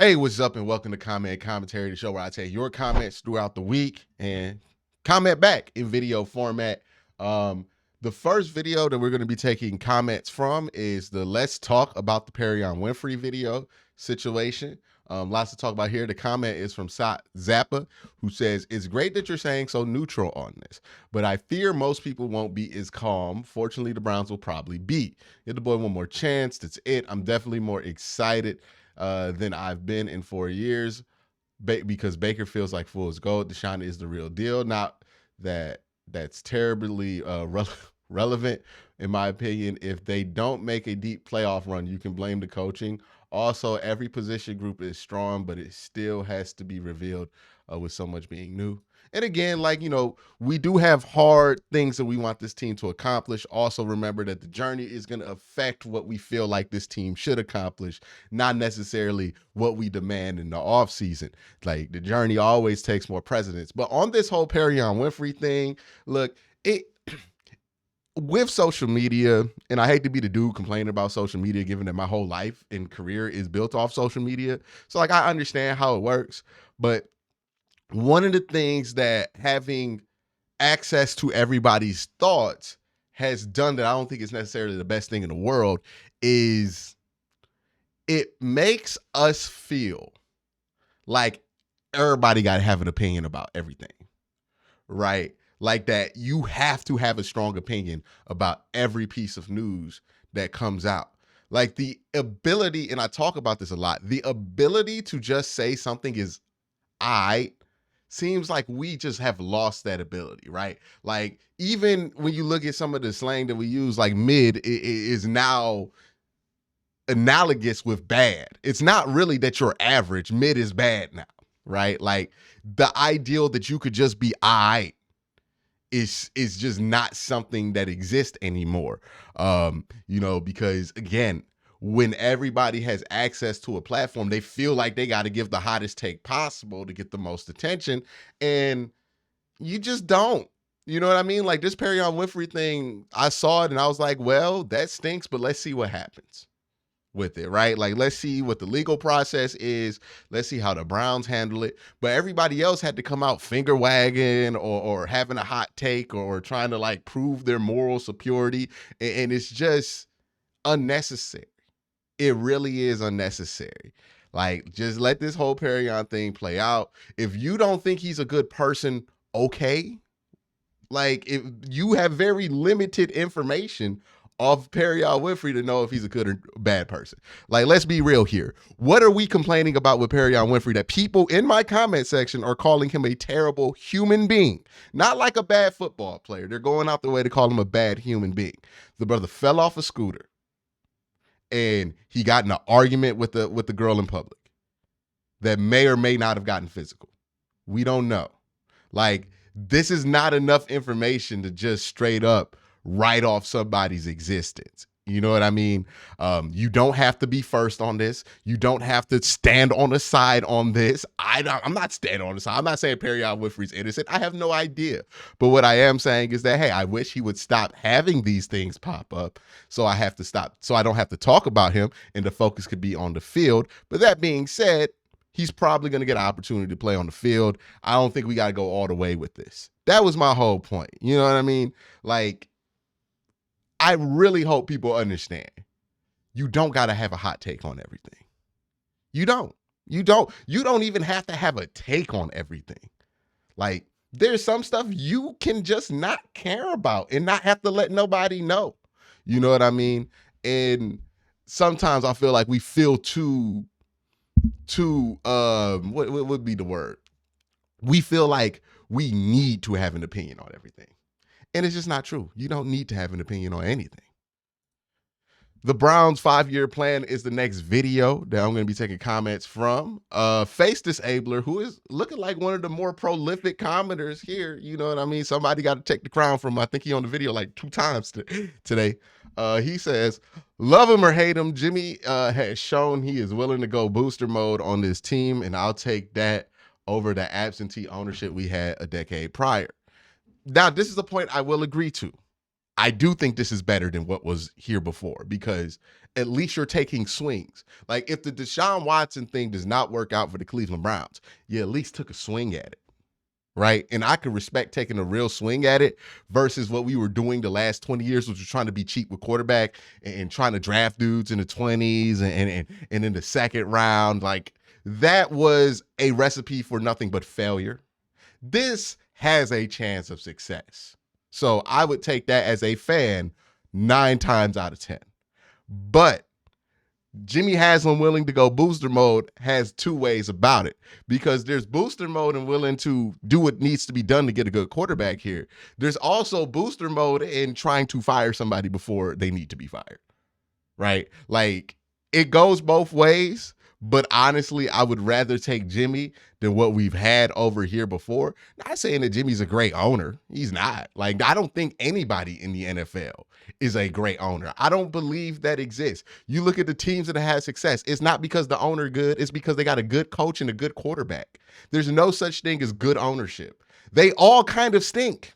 Hey, what's up, and welcome to Comment Commentary, the show where I take your comments throughout the week and comment back in video format. The first video that we're going to be taking comments from is the Let's Talk About the Perion Winfrey video situation. Lots to talk about here. The comment is from Zappa, who says, "It's great that you're saying so neutral on this, but I fear most people won't be as calm. Fortunately, the Browns will probably be. Give the boy one more chance. That's it. I'm definitely more excited than I've been in 4 years because Baker feels like fool's gold. Deshaun is the real deal. Not that that's terribly relevant, in my opinion. If they don't make a deep playoff run, you can blame the coaching. Also, every position group is strong, but it still has to be revealed with so much being new. And again, like, we do have hard things that we want this team to accomplish. Also, remember that the journey is going to affect what we feel like this team should accomplish, not necessarily what we demand in the offseason. Like, the journey always takes more precedence. But on this whole Perion Winfrey thing, look, with social media, and I hate to be the dude complaining about social media, given that my whole life and career is built off social media. So, like, I understand how it works, but one of the things that having access to everybody's thoughts has done that I don't think is necessarily the best thing in the world is it makes us feel like everybody got to have an opinion about everything, right? Like that you have to have a strong opinion about every piece of news that comes out. Like the ability, and I talk about this a lot, the ability to just say something is seems like we just have lost that ability, right? Like even when you look at some of the slang that we use, like mid is now analogous with bad. It's not really that you're average. Mid is bad now, right? Like the ideal that you could just be is just not something that exists anymore. Because again, when everybody has access to a platform, they feel like they got to give the hottest take possible to get the most attention, and you just don't. You know what I mean? Like this Perion Winfrey thing, I saw it and I was like, well, that stinks, but let's see what happens with it, right? Like, let's see what the legal process is. Let's see how the Browns handle it. But everybody else had to come out finger wagging or having a hot take or trying to like prove their moral superiority. And it's just unnecessary. It really is unnecessary. Like, just let this whole Perion thing play out. If you don't think he's a good person, okay. Like, if you have very limited information of Perion Winfrey to know if he's a good or bad person. Like, let's be real here. What are we complaining about with Perion Winfrey that people in my comment section are calling him a terrible human being? Not like a bad football player. They're going out the way to call him a bad human being. The brother fell off a scooter and he got in an argument with the girl in public that may or may not have gotten physical. We don't know. Like, this is not enough information to just straight up write off somebody's existence. You know what I mean? You don't have to be first on this. You don't have to stand on the side on this. I'm not standing on the side. I'm not saying Perion Winfrey's innocent. I have no idea. But what I am saying is that, hey, I wish he would stop having these things pop up. So I have to stop. So I don't have to talk about him and the focus could be on the field. But that being said, he's probably going to get an opportunity to play on the field. I don't think we got to go all the way with this. That was my whole point. You know what I mean? Like, I really hope people understand. You don't got to have a hot take on everything. You don't. You don't even have to have a take on everything. Like, there's some stuff you can just not care about and not have to let nobody know. You know what I mean? And sometimes I feel like we feel too what would be the word? We feel like we need to have an opinion on everything. And it's just not true. You don't need to have an opinion on anything. The Browns 5-year plan is the next video that I'm going to be taking comments from. Face Disabler, who is looking like one of the more prolific commenters here. You know what I mean? Somebody got to take the crown from him. I think he on the video like 2 times today. He says, love him or hate him, Jimmy has shown he is willing to go booster mode on this team, and I'll take that over the absentee ownership we had a decade prior. Now, this is a point I will agree to. I do think this is better than what was here before because at least you're taking swings. Like if the Deshaun Watson thing does not work out for the Cleveland Browns, you at least took a swing at it. Right. And I could respect taking a real swing at it versus what we were doing the last 20 years, which was trying to be cheap with quarterback and trying to draft dudes in the 20s and in the second round. Like that was a recipe for nothing but failure. This has a chance of success. So I would take that as a fan 9 times out of 10. But Jimmy Haslam willing to go booster mode has 2 ways about it because there's booster mode and willing to do what needs to be done to get a good quarterback here. There's also booster mode in trying to fire somebody before they need to be fired, right? Like it goes both ways, but honestly, I would rather take Jimmy than what we've had over here before. Not saying that Jimmy's a great owner. He's not. Like, I don't think anybody in the NFL is a great owner. I don't believe that exists. You look at the teams that have had success. It's not because the owner good. It's because they got a good coach and a good quarterback. There's no such thing as good ownership. They all kind of stink,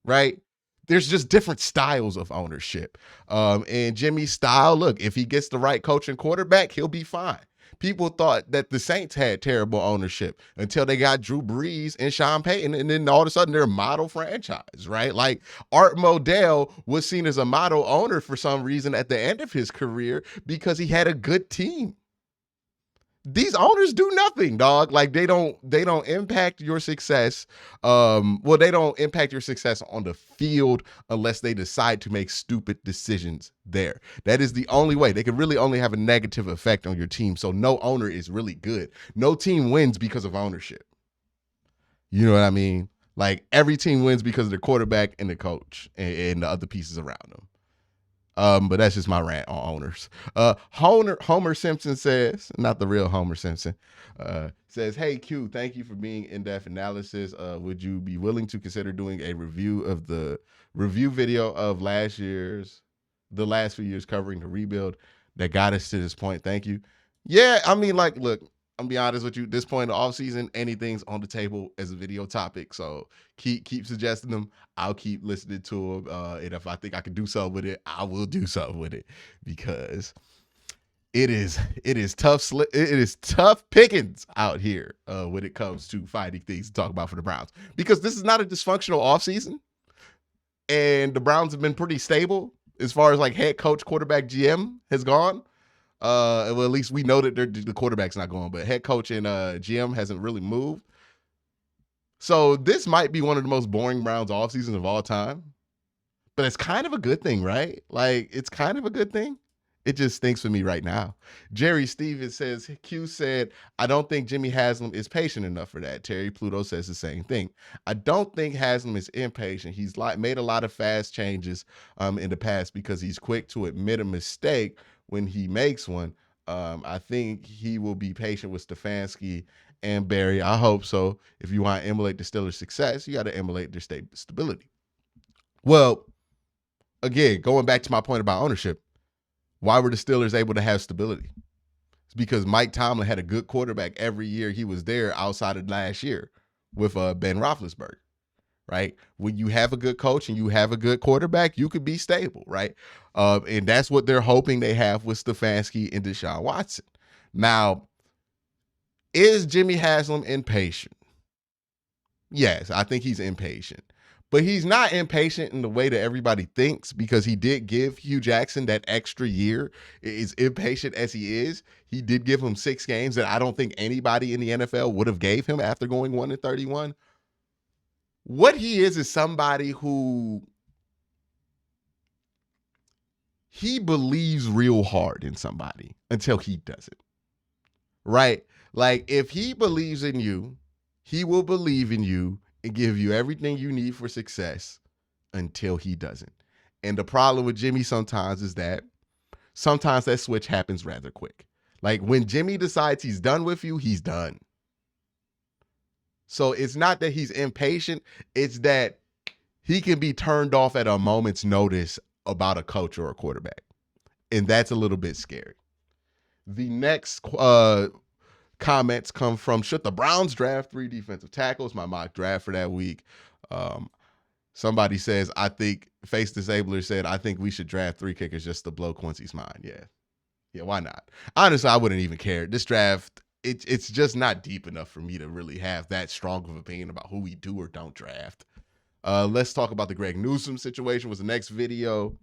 right? There's just different styles of ownership. And Jimmy's style, look, if he gets the right coach and quarterback, he'll be fine. People thought that the Saints had terrible ownership until they got Drew Brees and Sean Payton, and then all of a sudden they're a model franchise, right? Like Art Modell was seen as a model owner for some reason at the end of his career because he had a good team. These owners do nothing, dog. Like they don't impact your success. They don't impact your success on the field unless they decide to make stupid decisions there. That is the only way. They can really only have a negative effect on your team. So no owner is really good. No team wins because of ownership. You know what I mean? Like every team wins because of the quarterback and the coach and the other pieces around them. But that's just my rant on owners. Homer Simpson says, not the real Homer Simpson, says, "Hey Q, thank you for being in-depth analysis. Would you be willing to consider doing a review of the review video of the last few years covering the rebuild that got us to this point? Thank you." Yeah, I mean, like, look, I'm gonna be honest with you. At this point in the offseason, anything's on the table as a video topic. So keep suggesting them. I'll keep listening to them. And if I think I can do something with it, I will do something with it because it is tough pickings out here when it comes to finding things to talk about for the Browns. Because this is not a dysfunctional offseason. And the Browns have been pretty stable as far as like head coach, quarterback, GM has gone. Well, at least we know that the quarterback's not going, but head coach and GM hasn't really moved. So this might be one of the most boring Browns off seasons of all time, but it's kind of a good thing, right? Like it's kind of a good thing. It just stinks for me right now. Jerry Stevens says, Q said, "I don't think Jimmy Haslam is patient enough for that." Terry Pluto says the same thing. "I don't think Haslam is impatient. He's made a lot of fast changes in the past because he's quick to admit a mistake when he makes one. I think he will be patient with Stefanski and Barry. I hope so. If you want to emulate the Steelers' success, you got to emulate their stability." Well, again, going back to my point about ownership, why were the Steelers able to have stability? It's because Mike Tomlin had a good quarterback every year he was there outside of last year with Ben Roethlisberger, right? When you have a good coach and you have a good quarterback, you could be stable, right? And that's what they're hoping they have with Stefanski and Deshaun Watson. Now, is Jimmy Haslam impatient? Yes, I think he's impatient. But he's not impatient in the way that everybody thinks because he did give Hugh Jackson that extra year. As impatient as he is, he did give him 6 games that I don't think anybody in the NFL would have gave him after going 1-31. What he is somebody who he believes real hard in somebody until he doesn't, right? Like if he believes in you, he will believe in you and give you everything you need for success until he doesn't. And the problem with Jimmy sometimes is that sometimes that switch happens rather quick. Like when Jimmy decides he's done with you, he's done. So it's not that he's impatient. It's that he can be turned off at a moment's notice about a coach or a quarterback. And that's a little bit scary. The next comments come from, should the Browns draft 3 defensive tackles? My mock draft for that week. Somebody says, I think Face Disabler said, I think we should draft 3 kickers just to blow Quincy's mind. Yeah. Yeah, why not? Honestly, I wouldn't even care. This draft, it's just not deep enough for me to really have that strong of an opinion about who we do or don't draft. Let's talk about the Greg Newsom situation. Was the next video.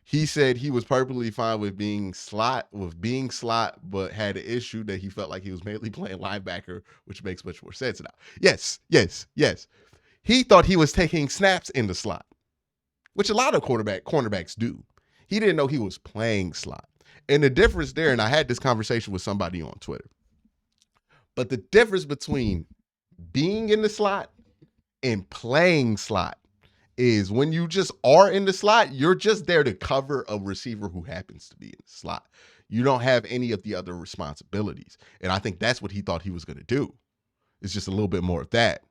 He said he was perfectly fine with being slot, but had an issue that he felt like he was mainly playing linebacker, which makes much more sense now. Yes. He thought he was taking snaps in the slot, which a lot of cornerbacks do. He didn't know he was playing slot. And the difference there, and I had this conversation with somebody on Twitter, but the difference between being in the slot and playing slot is when you just are in the slot, you're just there to cover a receiver who happens to be in the slot. You don't have any of the other responsibilities. And I think that's what he thought he was going to do. It's just a little bit more of that.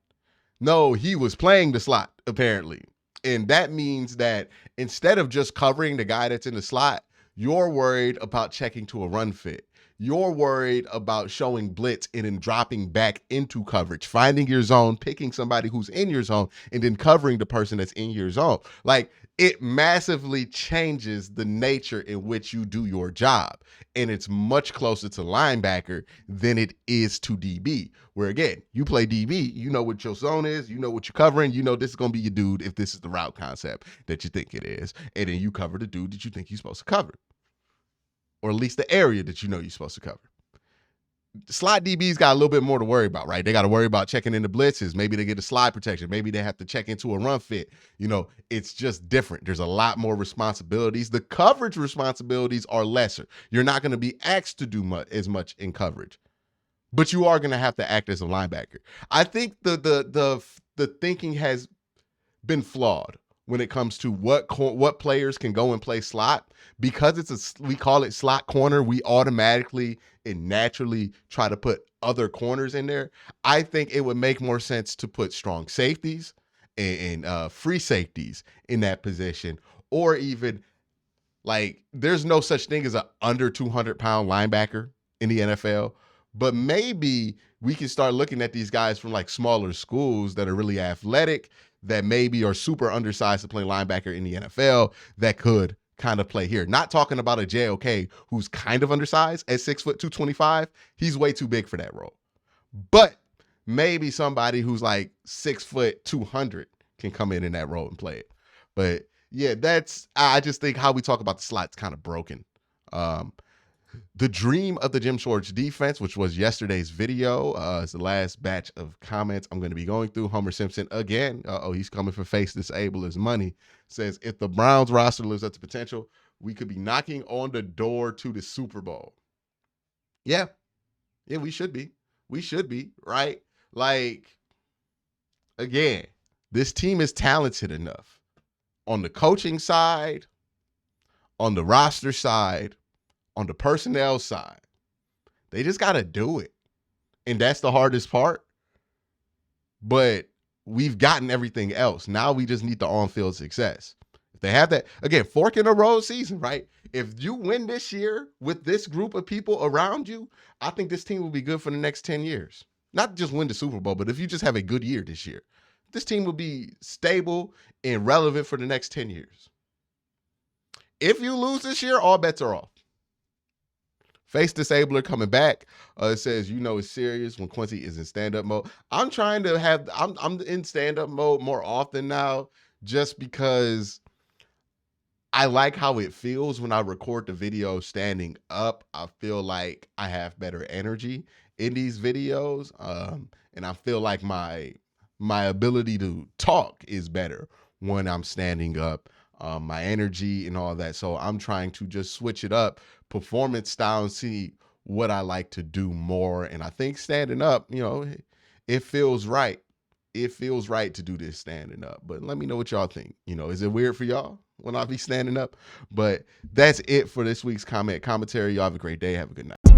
No, he was playing the slot, apparently. And that means that instead of just covering the guy that's in the slot, you're worried about checking to a run fit. You're worried about showing blitz and then dropping back into coverage, finding your zone, picking somebody who's in your zone, and then covering the person that's in your zone. Like, it massively changes the nature in which you do your job. And it's much closer to linebacker than it is to DB, where, again, you play DB, you know what your zone is, you know what you're covering, you know this is going to be your dude if this is the route concept that you think it is. And then you cover the dude that you think you're supposed to cover, or at least the area that you know you're supposed to cover. Slot DBs got a little bit more to worry about, right? They got to worry about checking into blitzes. Maybe they get a slide protection. Maybe they have to check into a run fit. You know, it's just different. There's a lot more responsibilities. The coverage responsibilities are lesser. You're not going to be asked to do as much in coverage, but you are going to have to act as a linebacker. I think the thinking has been flawed when it comes to what players can go and play slot. Because we call it slot corner, we automatically and naturally try to put other corners in there. I think it would make more sense to put strong safeties and free safeties in that position, or even, like, there's no such thing as an under 200-pound linebacker in the NFL, but maybe we can start looking at these guys from like smaller schools that are really athletic, that maybe are super undersized to play linebacker in the NFL, that could kind of play here. Not talking about a JOK who's kind of undersized at 6'2", 225. He's way too big for that role. But maybe somebody who's like 6 foot 200 can come in that role and play it. But yeah, I just think how we talk about the slot's kind of broken. The dream of the Jim Schwartz defense, which was yesterday's video, is the last batch of comments I'm going to be going through. Homer Simpson again. He's coming for Face Disabler's money. Says, if the Browns roster lives up to potential, we could be knocking on the door to the Super Bowl. Yeah, we should be. We should be, right? Like, again, this team is talented enough on the coaching side, on the roster side, on the personnel side. They just got to do it. And that's the hardest part. But we've gotten everything else. Now we just need the on-field success. If they have that, again, fork in the road season, right? If you win this year with this group of people around you, I think this team will be good for the next 10 years. Not just win the Super Bowl, but if you just have a good year this year, this team will be stable and relevant for the next 10 years. If you lose this year, all bets are off. Face Disabler coming back. It says, it's serious when Quincy is in stand-up mode. I'm trying to I'm in stand-up mode more often now, just because I like how it feels when I record the video standing up. I feel like I have better energy in these videos. And I feel like my ability to talk is better when I'm standing up. My energy and all that. So I'm trying to just switch it up, performance style, and see what I like to do more. And I think standing up, it feels right. It feels right to do this standing up. But let me know what y'all think. Is it weird for y'all when I be standing up? But that's it for this week's commentary. Y'all have a great day. Have a good night.